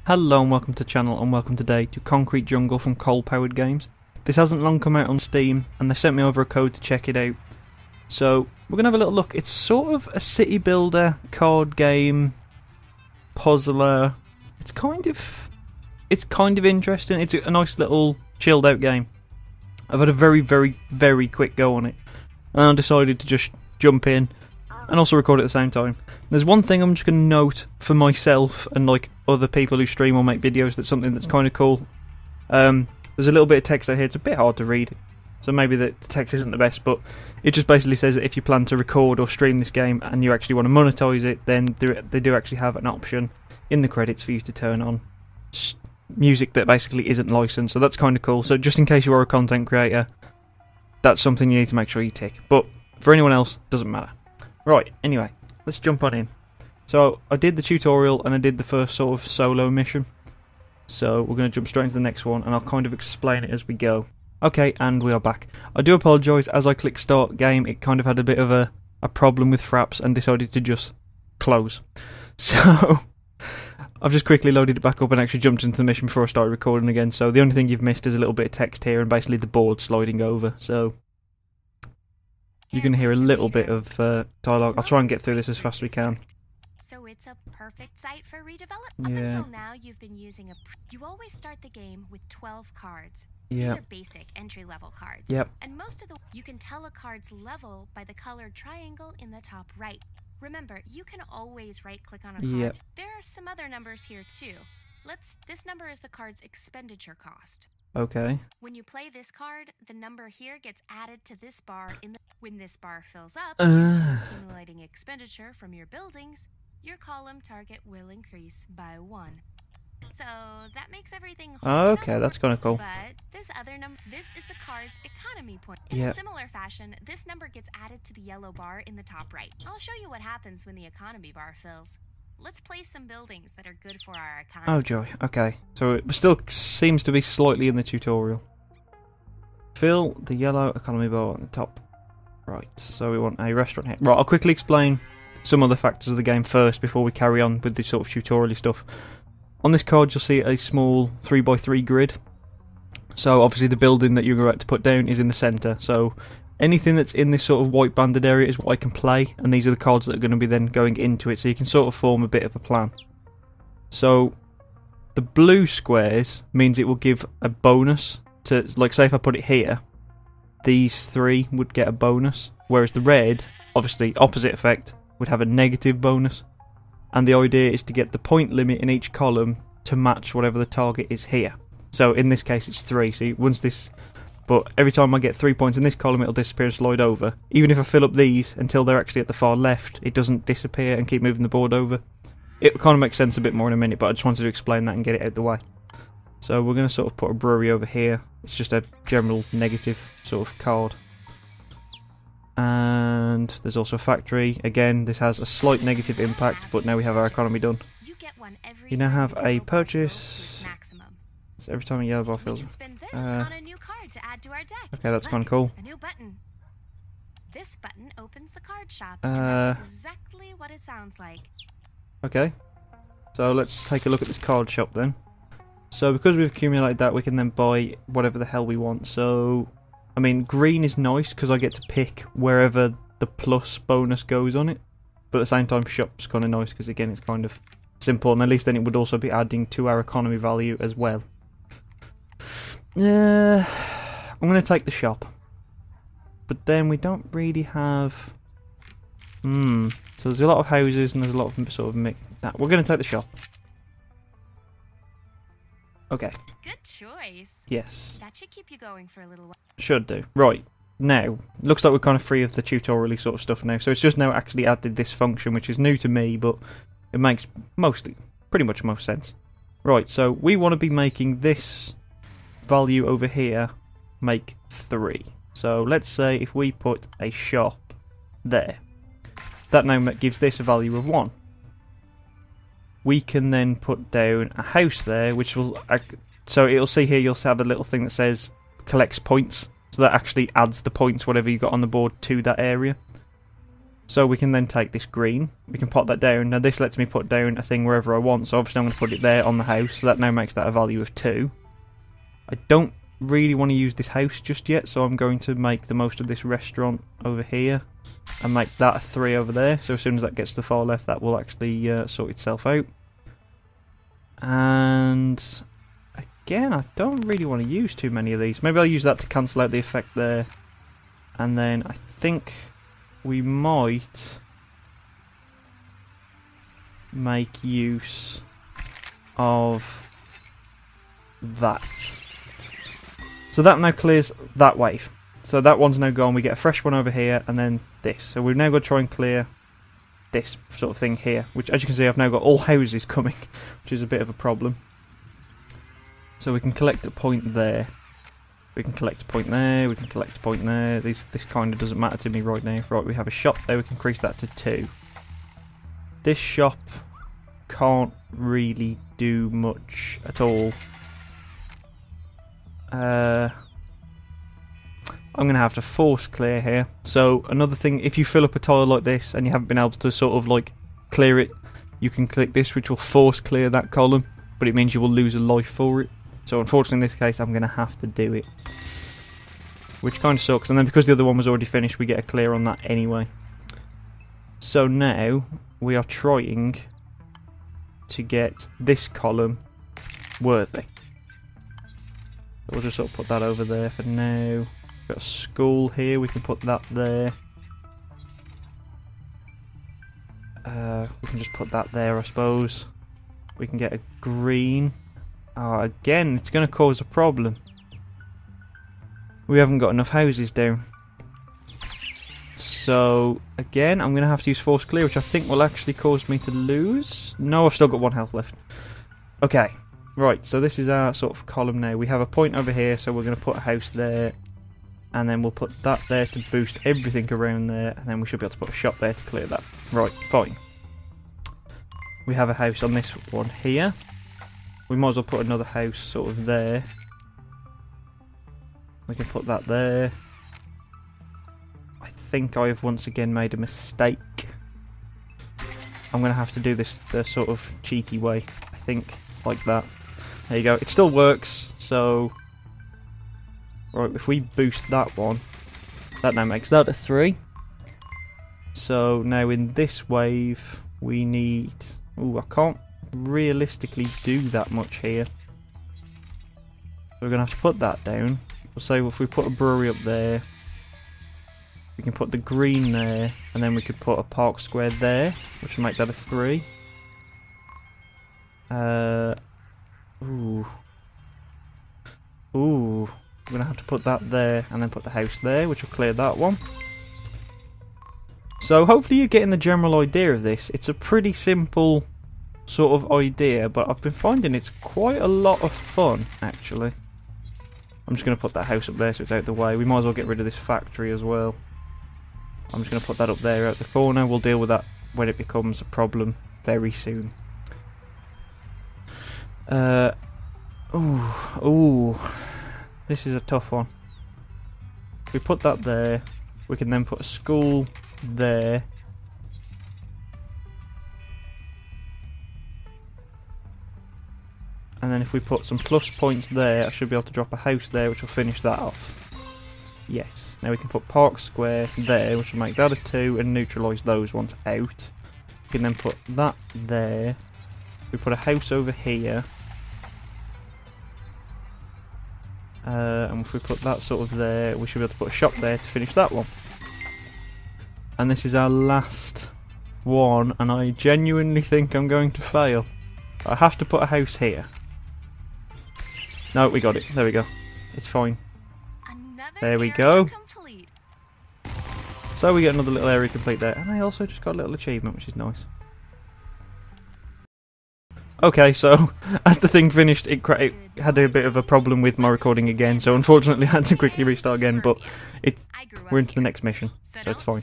Hello and welcome to the channel, and welcome today to Concrete Jungle from ColePowered Games. This hasn't long come out on Steam and they sent me over a code to check it out. So we're going to have a little look. It's sort of a city builder, card game, puzzler. It's kind of interesting. It's a nice little chilled out game. I've had a very quick go on it, and I decided to just jump in and also record at the same time. There's one thing I'm just going to note for myself and like other people who stream or make videos, that's something that's kind of cool. There's a little bit of text out here. It's a bit hard to read, so maybe the text isn't the best, but it just basically says that if you plan to record or stream this game and you actually want to monetize it, then they do actually have an option in the credits for you to turn on music that basically isn't licensed, so that's kind of cool. So just in case you are a content creator, that's something you need to make sure you tick, but for anyone else, it doesn't matter. Right, anyway, let's jump on in. So I did the tutorial and I did the first sort of solo mission, so we're going to jump straight into the next one and I'll kind of explain it as we go. Okay, and we are back. I do apologise, as I clicked start game it kind of had a bit of a problem with Fraps and decided to just close. So I've just quickly loaded it back up and actually jumped into the mission before I started recording again, so the only thing you've missed is a little bit of text here and basically the board sliding over, so you can hear a little bit of dialogue. I'll try and get through this as fast as we can. So it's a perfect site for redevelopment. Up until now, you've been using you always start the game with 12 cards. These are basic entry-level cards. Yep. And most of you can tell a card's level by the colored triangle in the top right. Remember, you can always right-click on a card. Yep. There are some other numbers here too. This number is the card's expenditure cost. Okay. When you play this card, the number here gets added to this bar when this bar fills up due to accumulating expenditure from your buildings, your column target will increase by 1. So that makes everything okay, that's kind of cool. But this other number, this is the card's economy point. In a similar fashion, this number gets added to the yellow bar in the top right. I'll show you what happens when the economy bar fills. Let's place some buildings that are good for our economy. Oh joy, okay. So it still seems to be slightly in the tutorial. Fill the yellow economy bar on the top. Right, so we want a restaurant here. Right, I'll quickly explain some other factors of the game first before we carry on with this sort of tutorial stuff. On this card you'll see a small 3x3 grid. So obviously the building that you're about to put down is in the centre, so anything that's in this sort of white banded area is what I can play, and these are the cards that are going to be then going into it, so you can sort of form a bit of a plan. So the blue squares means it will give a bonus to, like say if I put it here, these three would get a bonus, whereas the red, obviously opposite effect, would have a negative bonus. And the idea is to get the point limit in each column to match whatever the target is here. So in this case it's 3, so once this... But every time I get 3 points in this column it'll disappear and slide over. Even if I fill up these until they're actually at the far left, it doesn't disappear and keep moving the board over. It kind of makes sense a bit more in a minute, but I just wanted to explain that and get it out of the way. So we're going to sort of put a brewery over here. It's just a general negative sort of card. And there's also a factory. Again, this has a slight negative impact, but now we have our economy done. You now have a purchase. So every time a yellow bar fills. Okay, that's kind of cool. A new button. This button opens the card shop, and that's exactly what it sounds like. Okay, so let's take a look at this card shop then. So because we've accumulated that, we can then buy whatever the hell we want. So, I mean, green is nice because I get to pick wherever the plus bonus goes on it. But at the same time, shop's kind of nice because again, it's kind of simple, and at least then it would also be adding to our economy value as well. I'm going to take the shop. But then we don't really have... So there's a lot of houses and there's a lot of sort of mix. Nah, we're going to take the shop. Okay. Good choice. Yes. That should keep you going for a little while. Should do. Right. Now, looks like we're kind of free of the tutorial-y sort of stuff now. So it's just now actually added this function, which is new to me, but it makes pretty much most sense. Right, so we want to be making this value over here make 3. So let's say if we put a shop there, that now gives this a value of 1. We can then put down a house there, which will... So it'll see here, you'll have a little thing that says collects points. So that actually adds the points, whatever you got on the board, to that area. So we can then take this green, we can pop that down. Now this lets me put down a thing wherever I want, so obviously I'm going to put it there on the house, so that now makes that a value of 2. I don't really want to use this house just yet, so I'm going to make the most of this restaurant over here and make that a 3 over there, so as soon as that gets to the far left that will actually sort itself out. And again, I don't really want to use too many of these. Maybe I'll use that to cancel out the effect there, and then I think we might make use of that. So that now clears that wave. So that one's now gone, we get a fresh one over here, and then this. So we've now got to try and clear this sort of thing here, which as you can see I've now got all houses coming, which is a bit of a problem. So we can collect a point there. We can collect a point there, we can collect a point there. This kind of doesn't matter to me right now. Right, we have a shop there, we can increase that to 2. This shop can't really do much at all. I'm going to have to force clear here. So another thing, if you fill up a tile like this and you haven't been able to sort of like clear it, you can click this which will force clear that column, but it means you will lose a life for it. So unfortunately in this case I'm going to have to do it, which kind of sucks. And then because the other one was already finished, we get a clear on that anyway. So now we are trying to get this column worthy. We'll just sort of put that over there for now. We've got a school here, we can put that there. We can just put that there, I suppose. We can get a green. Again, it's going to cause a problem. We haven't got enough houses down. So, again, I'm going to have to use force clear, which I think will actually cause me to lose. No, I've still got 1 health left. Okay, right, so this is our sort of column now. We have a point over here, so we're going to put a house there. And then we'll put that there to boost everything around there. And then we should be able to put a shop there to clear that. Right, fine. We have a house on this one here. We might as well put another house sort of there. We can put that there. I think I have once again made a mistake. I'm going to have to do this the sort of cheaty way. I think, like that. There you go. It still works, so... Right, if we boost that one, that now makes that a 3. So now in this wave, we need... Ooh, I can't realistically do that much here. We're going to have to put that down. We'll say if we put a brewery up there, we can put the green there, and then we could put a park square there, which will make that a 3. Ooh. Ooh. We're going to have to put that there, and then put the house there, which will clear that one. So hopefully you're getting the general idea of this. It's a pretty simple sort of idea, but I've been finding it's quite a lot of fun, actually. I'm just going to put that house up there so it's out of the way. We might as well get rid of this factory as well. I'm just going to put that up there out the corner. We'll deal with that when it becomes a problem very soon. Ooh. This is a tough one. If we put that there, we can then put a school there. And then if we put some plus points there, I should be able to drop a house there, which will finish that off. Yes. Now we can put Park Square there, which will make that a 2, and neutralise those ones out. We can then put that there. We put a house over here. And if we put that sort of there, we should be able to put a shop there to finish that one. And this is our last one, and I genuinely think I'm going to fail. I have to put a house here. No, we got it. There we go. It's fine. There we go. So we get another little area complete there, and I also just got a little achievement, which is nice. Okay, so as the thing finished, it had a bit of a problem with my recording again, so unfortunately I had to quickly restart again, but we're into the next mission, so it's fine.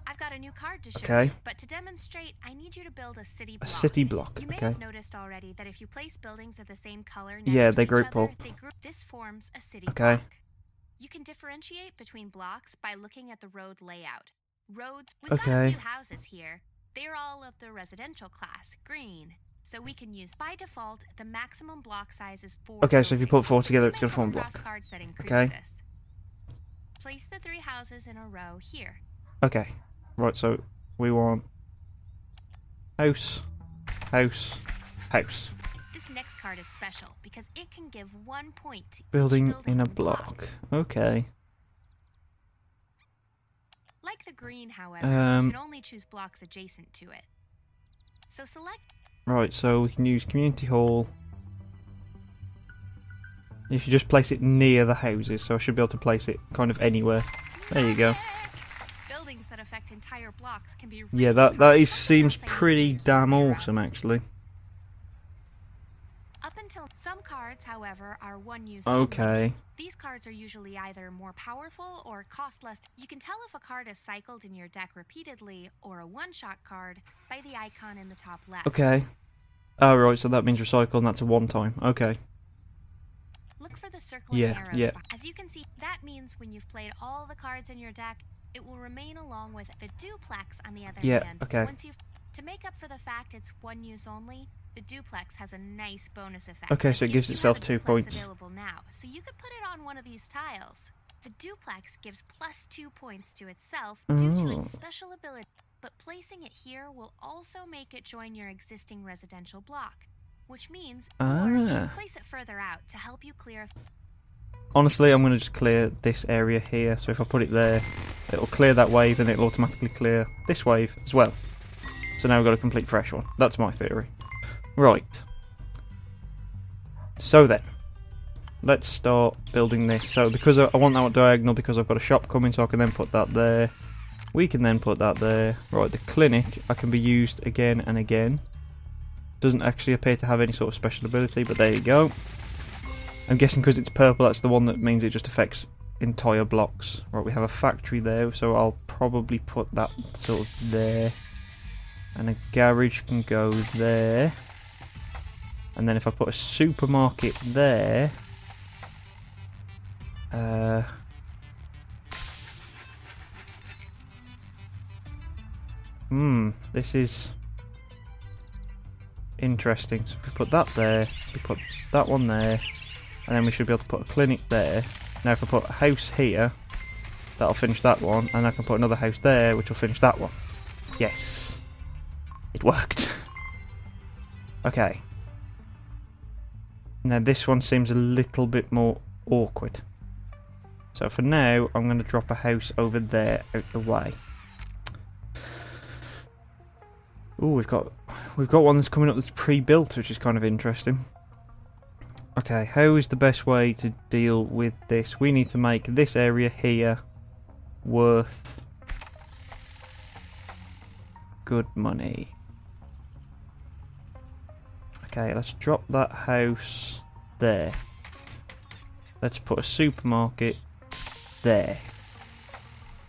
I've got a new card to show Okay. you, but to demonstrate, I need you to build a city block. A city block, You may okay. have noticed already that if you place buildings of the same color next Yeah, to they each group other, up. this forms a city Okay. block. You can differentiate between blocks by looking at the road layout. Roads, we've got a Okay. few houses here. They're all of the residential class, green. So we can use, by default, the maximum block size is 4 Okay, so if you buildings. put 4 together, You it's may going to form come a across block. cards that increase Okay. this. Place the 3 houses in a row here. Okay. Right, so we want house, house, house. This next card is special because it can give 1 point to each Building building in a and block. Okay. Like the green, however, you can only choose blocks adjacent to it. So select... Right, so we can use community hall. You should just place it near the houses, so I should be able to place it kind of anywhere. There you go. Buildings that affect entire blocks can be Yeah, seems pretty damn awesome, actually. Up until some cards, however, are one use Okay. only. These cards are usually either more powerful or cost less. You can tell if a card is cycled in your deck repeatedly or a one-shot card by the icon in the top left. Okay. Oh, right, so that means recycle, and that's a one-time. Okay. Look for the circling arrows. Yeah. As you can see, that means when you've played all the cards in your deck, it will remain along with the duplex on the other hand. Okay. To make up for the fact it's one use only, the duplex has a nice bonus effect. Okay, so it gives itself you have a 2 duplex points. Available now, so you could put it on one of these tiles. The duplex gives +2 points to itself due to its special ability, but placing it here will also make it join your existing residential block, which means you can place it further out to help you clear. Honestly, I'm going to just clear this area here, so if I put it there, it'll clear that wave and it'll automatically clear this wave as well. So now we've got a complete fresh one. That's my theory. Right. So then, let's start building this. So because I want that one diagonal because I've got a shop coming, so I can then put that there. We can then put that there. Right, the clinic I can be used again and again. Doesn't actually appear to have any sort of special ability, but there you go. I'm guessing because it's purple, that's the one that means it just affects entire blocks. Right, we have a factory there, so I'll probably put that sort of there. And a garage can go there. And then if I put a supermarket there... this is interesting. So if we put that there, we put that one there, and then we should be able to put a clinic there. Now if I put a house here, that'll finish that one, and I can put another house there, which will finish that one. Yes. It worked. Okay. Now this one seems a little bit more awkward. So for now, I'm going to drop a house over there out the way. Ooh, we've got one that's coming up that's pre-built, which is kind of interesting. Okay, how is the best way to deal with this? We need to make this area here worth good money. Okay, let's drop that house there. Let's put a supermarket there.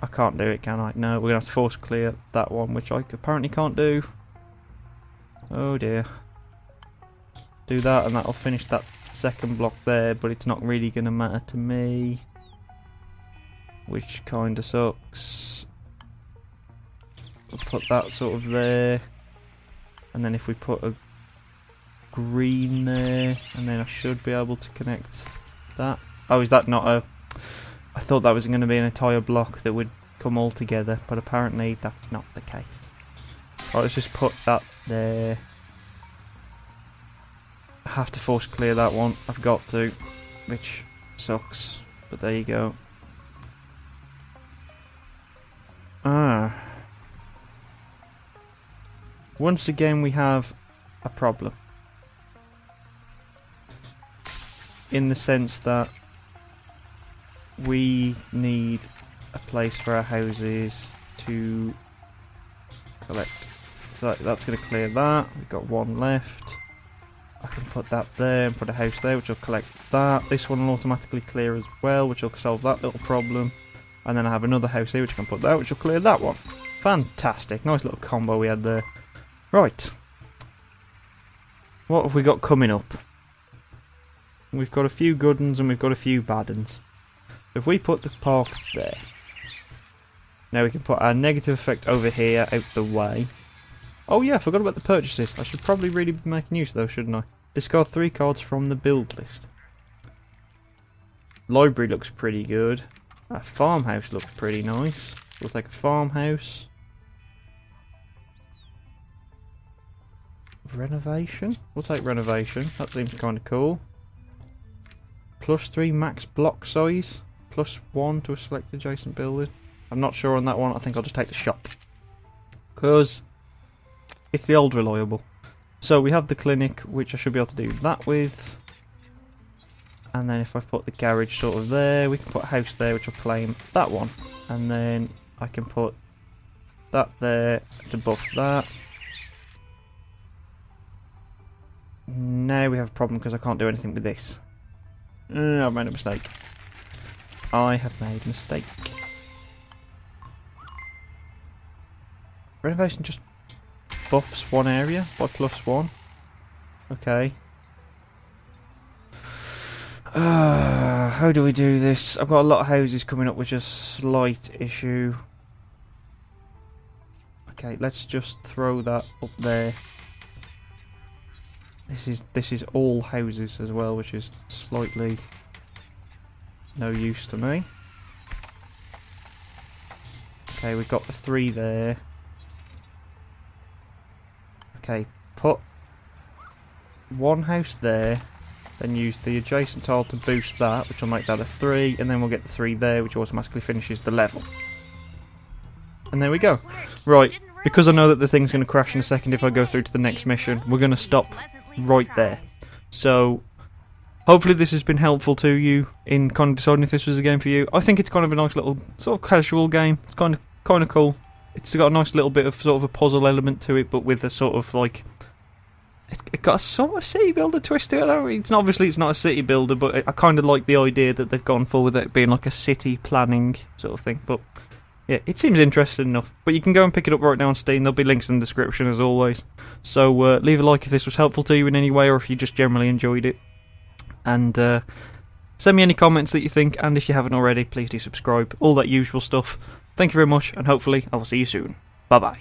I can't do it, can I? No, we're going to have to force clear that one, which I apparently can't do. Oh dear. Do that and that'll finish that second block there, but it's not really going to matter to me. Which kind of sucks. We'll put that sort of there. And then if we put a green there, and then I should be able to connect that. Oh, is that not a... I thought that was going to be an entire block that would come all together, but apparently that's not the case. Right, let's just put that there. I have to force clear that one. I've got to, which sucks, but there you go. Once again we have a problem. In the sense that we need a place for our houses to collect. So that's going to clear that. We've got one left. I can put that there and put a house there, which will collect that. This one will automatically clear as well, which will solve that little problem. And then I have another house here, which I can put there, which will clear that one. Fantastic. Nice little combo we had there. Right. What have we got coming up? We've got a few good ones and we've got a few bad ones. If we put the park there, now we can put our negative effect over here out the way. Oh yeah, I forgot about the purchases. I should probably really be making use of those, shouldn't I? Discard 3 cards from the build list. Library looks pretty good. Our farmhouse looks pretty nice. We'll take a farmhouse. Renovation? We'll take renovation. That seems kind of cool. +3 max block size. +1 to a select adjacent building. I'm not sure on that one. I think I'll just take the shop. Because it's the old reliable. So we have the clinic, which I should be able to do that with. And then if I put the garage sort of there, we can put a house there, which will claim that one. And then I can put that there to buff that. Now we have a problem because I can't do anything with this. I've made a mistake. I have made a mistake. Renovation just buffs one area by +1. Okay. How do we do this? I've got a lot of houses coming up, which is a slight issue. Okay, let's just throw that up there. This is all houses as well, which is slightly no use to me. Okay, we've got the 3 there. Okay, put 1 house there, then use the adjacent tile to boost that, which will make that a 3, and then we'll get the 3 there, which automatically finishes the level. And there we go. Right, because I know that the thing's going to crash in a second if I go through to the next mission, we're going to stop right there. So, hopefully this has been helpful to you in kind of deciding if this was a game for you. I think it's kind of a nice little sort of casual game. It's kind of cool. It's got a nice little bit of sort of a puzzle element to it, but with a sort of like it got a sort of city builder twist to it. Obviously it's not a city builder, but I kind of like the idea that they've gone for with it being like a city planning sort of thing. But yeah, it seems interesting enough. But you can go and pick it up right now on Steam. There'll be links in the description as always. So leave a like if this was helpful to you in any way, or if you just generally enjoyed it. And send me any comments that you think, and if you haven't already, please do subscribe. All that usual stuff. Thank you very much, and hopefully I will see you soon. Bye bye.